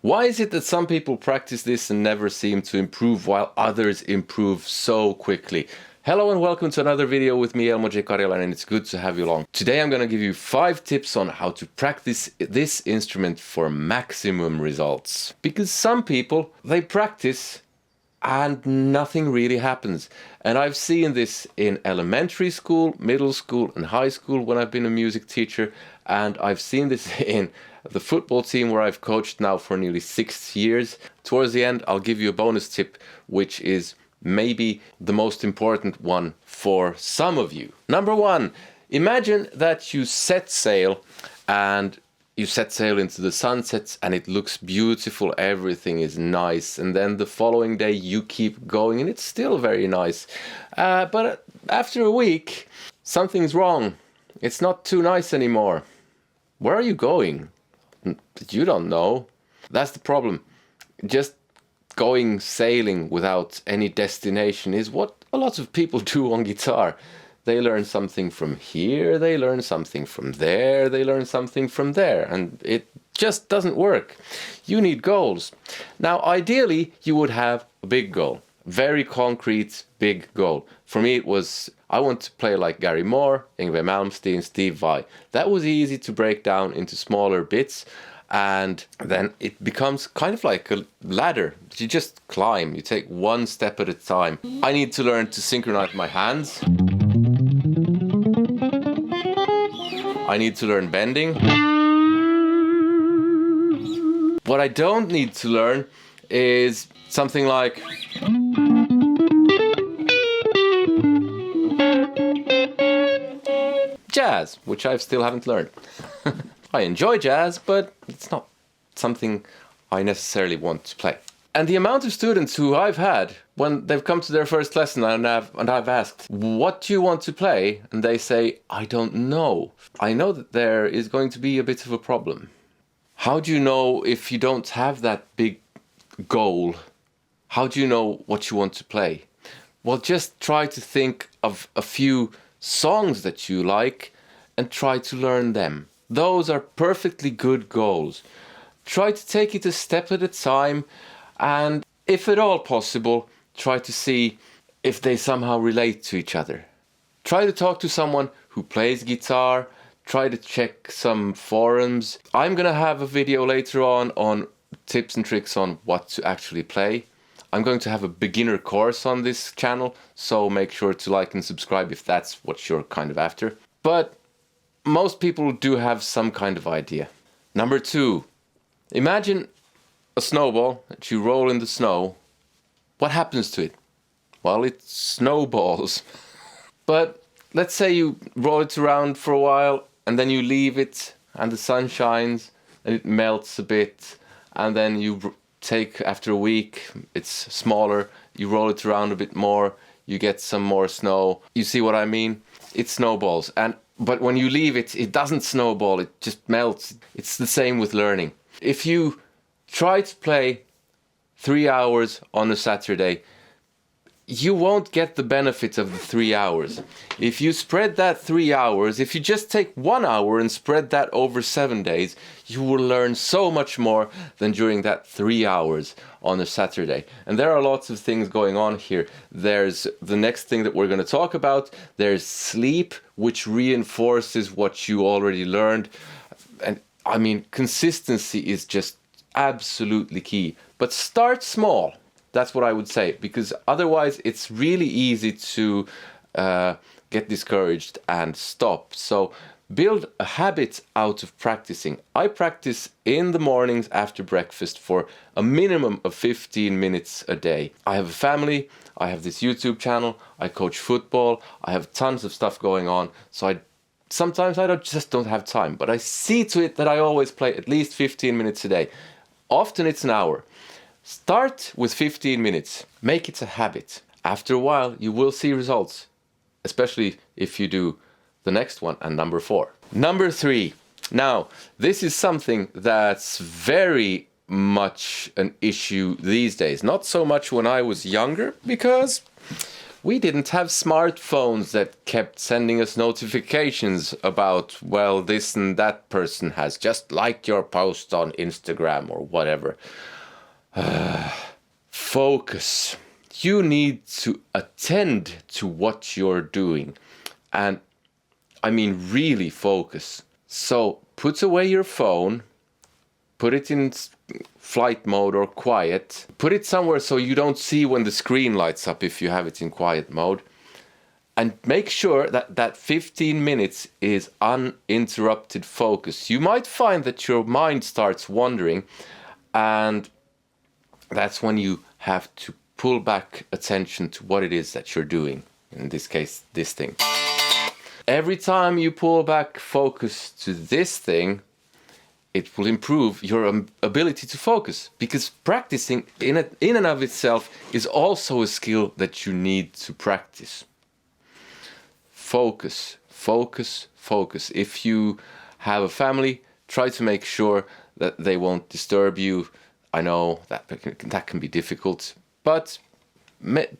Why is it that some people practice this and never seem to improve while others improve so quickly? Hello and welcome to another video with me, Elmo J. Karjalainen, and it's good to have you along. Today I'm going to give you 5 tips on how to practice this instrument for maximum results. Because some people, they practice and nothing really happens. And I've seen this in elementary school, middle school and high school when I've been a music teacher. And I've seen this in the football team where I've coached now for nearly 6 years. Towards the end, I'll give you a bonus tip, which is maybe the most important one for some of you. Number 1, imagine that you set sail into the sunsets and it looks beautiful, everything is nice, and then the following day you keep going and it's still very nice. But after a week, something's wrong. It's not too nice anymore. Where are you going? You don't know. That's the problem. Just going sailing without any destination is what a lot of people do on guitar. They learn something from here, they learn something from there, they learn something from there, and it just doesn't work. You need goals. Now, ideally, you would have a big goal. Very concrete, big goal. For me, it was, I want to play like Gary Moore, Yngwie Malmsteen, Steve Vai. That was easy to break down into smaller bits, and then it becomes kind of like a ladder. You just climb, you take one step at a time. I need to learn to synchronize my hands. I need to learn bending. What I don't need to learn is something like jazz, which I still haven't learned. I enjoy jazz, but it's not something I necessarily want to play. And the amount of students who I've had, when they've come to their first lesson and I've asked, what do you want to play? And they say, I don't know. I know that there is going to be a bit of a problem. How do you know if you don't have that big goal? How do you know what you want to play? Well, just try to think of a few songs that you like and try to learn them. Those are perfectly good goals. Try to take it a step at a time, and if at all possible, try to see if they somehow relate to each other. Try to talk to someone who plays guitar. Try to check some forums. I'm gonna have a video later on tips and tricks on what to actually play. I'm going to have a beginner course on this channel, so make sure to like and subscribe if that's what you're kind of after. But most people do have some kind of idea. Number 2, imagine a snowball that you roll in the snow. What happens to it? Well, it snowballs. But let's say you roll it around for a while and then you leave it and the sun shines and it melts a bit, and then you take, after a week, it's smaller, you roll it around a bit more, you get some more snow. You see what I mean? It snowballs. But when you leave it, it doesn't snowball, it just melts. It's the same with learning. If you try to play 3 hours on a Saturday, you won't get the benefit of the 3 hours. If you spread that 3 hours, if you just take 1 hour and spread that over 7 days, you will learn so much more than during that 3 hours on a Saturday. And there are lots of things going on here. There's the next thing that we're going to talk about. There's sleep, which reinforces what you already learned. And I mean, consistency is just absolutely key. But start small. That's what I would say, because otherwise it's really easy to get discouraged and stop. So build a habit out of practicing. I practice in the mornings after breakfast for a minimum of 15 minutes a day. I have a family, I have this YouTube channel, I coach football, I have tons of stuff going on, so sometimes I just don't have time, but I see to it that I always play at least 15 minutes a day. Often it's an hour. Start with 15 minutes. Make it a habit. After a while, you will see results, especially if you do the next one and number 4. Number 3. Now, this is something that's very much an issue these days. Not so much when I was younger, because We didn't have smartphones that kept sending us notifications about, well, this and that person has just liked your post on Instagram or whatever. Focus. You need to attend to what you're doing. And I mean, really focus. So put away your phone, put it in flight mode or quiet. Put it somewhere so you don't see when the screen lights up if you have it in quiet mode. And make sure that that 15 minutes is uninterrupted focus. You might find that your mind starts wandering, and that's when you have to pull back attention to what it is that you're doing. In this case, this thing. Every time you pull back focus to this thing, it will improve your ability to focus, because practicing in and of itself is also a skill that you need to practice. Focus, focus, focus. If you have a family, try to make sure that they won't disturb you. I know that can be difficult, but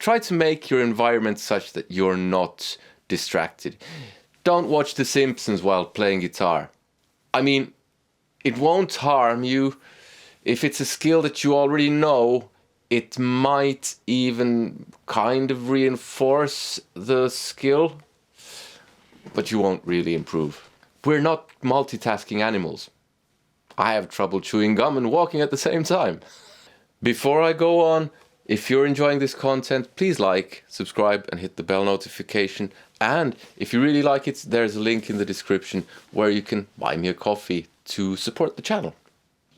try to make your environment such that you're not distracted. Don't watch The Simpsons while playing guitar. I mean, it won't harm you. If it's a skill that you already know, it might even kind of reinforce the skill, but you won't really improve. We're not multitasking animals. I have trouble chewing gum and walking at the same time. Before I go on, if you're enjoying this content, please like, subscribe and hit the bell notification. And if you really like it, there's a link in the description where you can buy me a coffee to support the channel.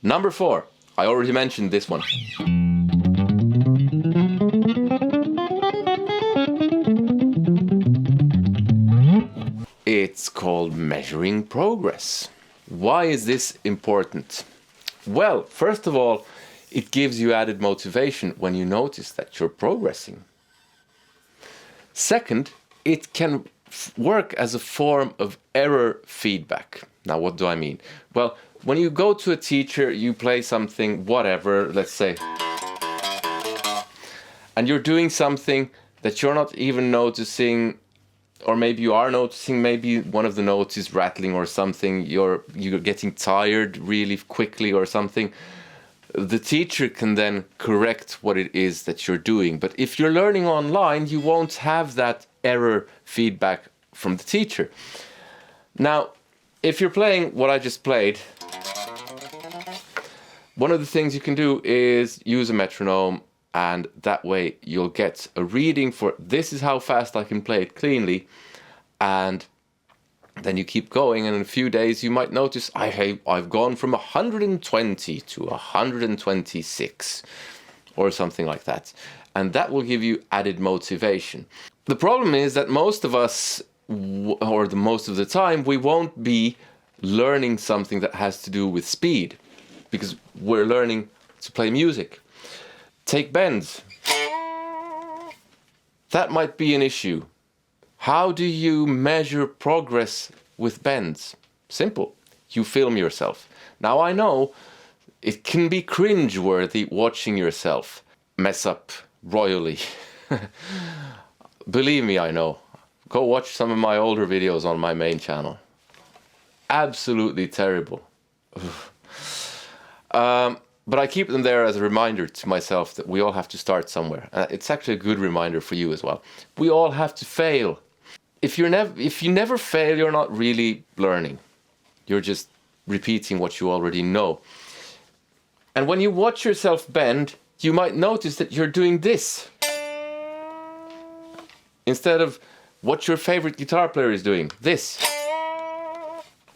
Number 4. I already mentioned this one. It's called measuring progress. Why is this important? Well, first of all, it gives you added motivation when you notice that you're progressing. Second, it can work as a form of error feedback. Now, what do I mean? Well, when you go to a teacher, you play something, whatever, let's say, and you're doing something that you're not even noticing, or maybe you are noticing, maybe one of the notes is rattling or something, you're getting tired really quickly or something. The teacher can then correct what it is that you're doing. But if you're learning online, you won't have that error feedback from the teacher. Now, if you're playing what I just played, one of the things you can do is use a metronome, and that way you'll get a reading for this is how fast I can play it cleanly. And then you keep going, and in a few days you might notice I've gone from 120 to 126 or something like that. And that will give you added motivation. The problem is that most of us, or most of the time, we won't be learning something that has to do with speed, because we're learning to play music. Take bends. That might be an issue. How do you measure progress with bends? Simple. You film yourself. Now, I know it can be cringe-worthy watching yourself mess up royally. Believe me, I know. Go watch some of my older videos on my main channel. Absolutely terrible. But I keep them there as a reminder to myself that we all have to start somewhere. It's actually a good reminder for you as well. We all have to fail. If you never fail, you're not really learning. You're just repeating what you already know. And when you watch yourself bend, you might notice that you're doing this instead of what your favorite guitar player is doing. This.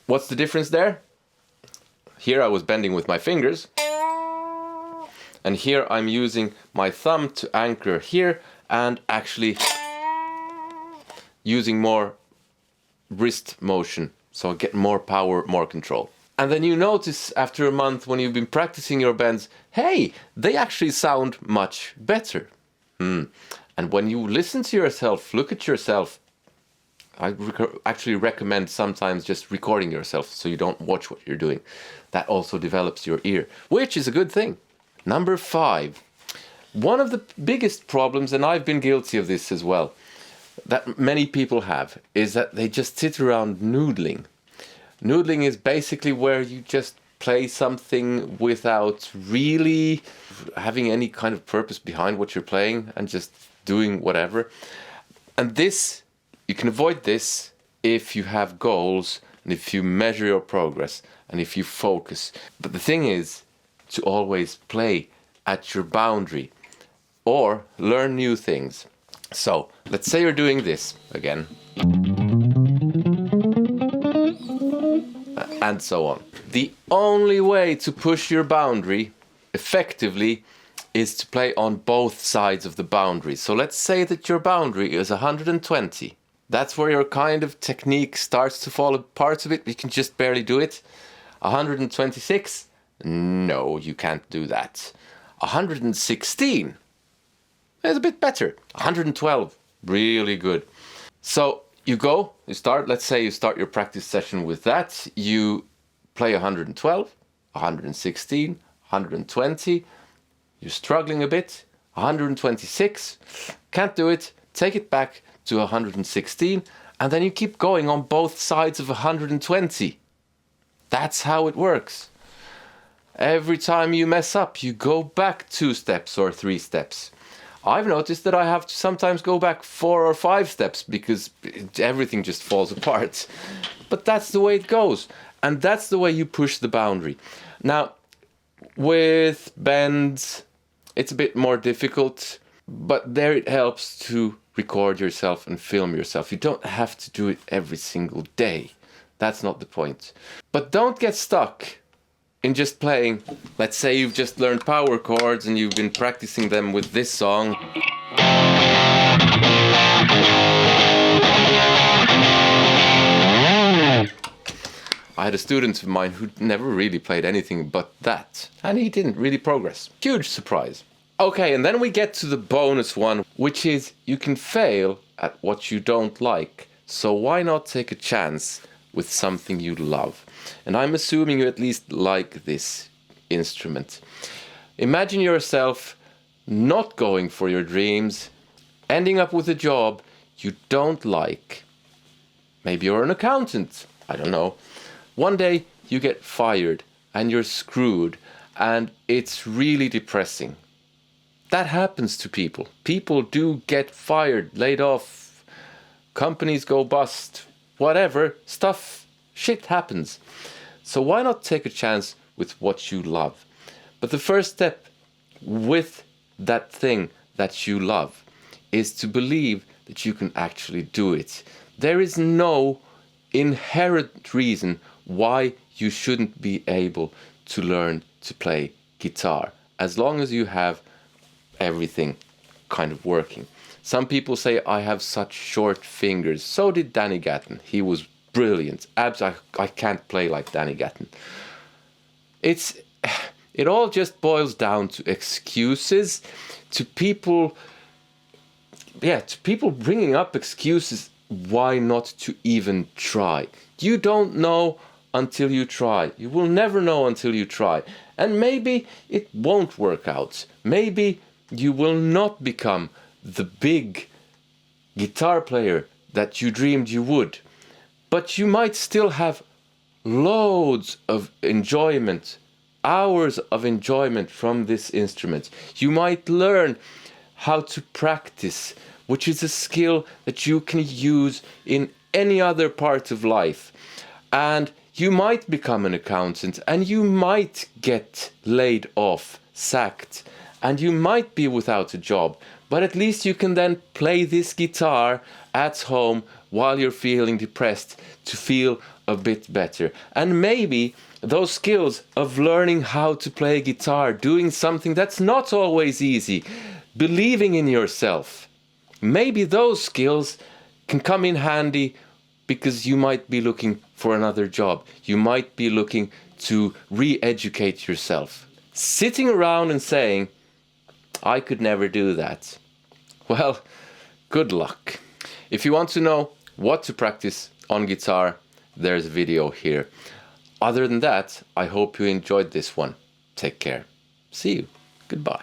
What's the difference there? Here I was bending with my fingers, and here I'm using my thumb to anchor here and actually using more wrist motion, so I get more power, more control. And then you notice after a month when you've been practicing your bends, hey, they actually sound much better. And when you listen to yourself, look at yourself, I actually recommend sometimes just recording yourself so you don't watch what you're doing. That also develops your ear, which is a good thing. Number 5, One of the biggest problems, and I've been guilty of this as well, that many people have, is that they just sit around noodling. Noodling is basically where you just play something without really having any kind of purpose behind what you're playing and just doing whatever. And this, you can avoid this if you have goals and if you measure your progress and if you focus. But the thing is to always play at your boundary or learn new things. So let's say you're doing this again. And so on. The only way to push your boundary effectively is to play on both sides of the boundary. So let's say that your boundary is 120. That's where your kind of technique starts to fall apart a bit. You can just barely do it. 126? No, you can't do that. 116? It's a bit better. 112? Really good. So you go, let's say you start your practice session with that. You play 112, 116, 120. You're struggling a bit. 126, can't do it. Take it back to 116, and then you keep going on both sides of 120. That's how it works. Every time you mess up, you go back 2 steps or 3 steps. I've noticed that I have to sometimes go back 4 or 5 steps because everything just falls apart. But that's the way it goes. And that's the way you push the boundary. Now, with bends, it's a bit more difficult, but there it helps to record yourself and film yourself. You don't have to do it every single day. That's not the point. But don't get stuck in just playing. Let's say you've just learned power chords and you've been practicing them with this song. I had a student of mine who never really played anything but that, and he didn't really progress. Huge surprise. Okay, and then we get to the bonus one, which is you can fail at what you don't like. So why not take a chance with something you love? And I'm assuming you at least like this instrument. Imagine yourself not going for your dreams, ending up with a job you don't like. Maybe you're an accountant, I don't know. One day you get fired and you're screwed and it's really depressing. That happens to people. People do get fired, laid off, companies go bust, whatever, shit happens. So why not take a chance with what you love? But the first step with that thing that you love is to believe that you can actually do it. There is no inherent reason why you shouldn't be able to learn to play guitar, as long as you have everything kind of working. Some people say I have such short fingers. So did Danny Gatton. He was brilliant. I can't play like Danny Gatton. It all just boils down to excuses, to people bringing up excuses why not to even try. You don't know until you try. You will never know until you try. And maybe it won't work out. Maybe you will not become the big guitar player that you dreamed you would. But you might still have loads of enjoyment, hours of enjoyment from this instrument. You might learn how to practice, which is a skill that you can use in any other part of life. And you might become an accountant, and you might get laid off, sacked, and you might be without a job. But at least you can then play this guitar at home while you're feeling depressed to feel a bit better. And maybe those skills of learning how to play guitar, doing something that's not always easy, believing in yourself, maybe those skills can come in handy because you might be looking for another job. You might be looking to re-educate yourself. Sitting around and saying, I could never do that. Well, good luck. If you want to know what to practice on guitar, there's a video here. Other than that, I hope you enjoyed this one. Take care. See you. Goodbye.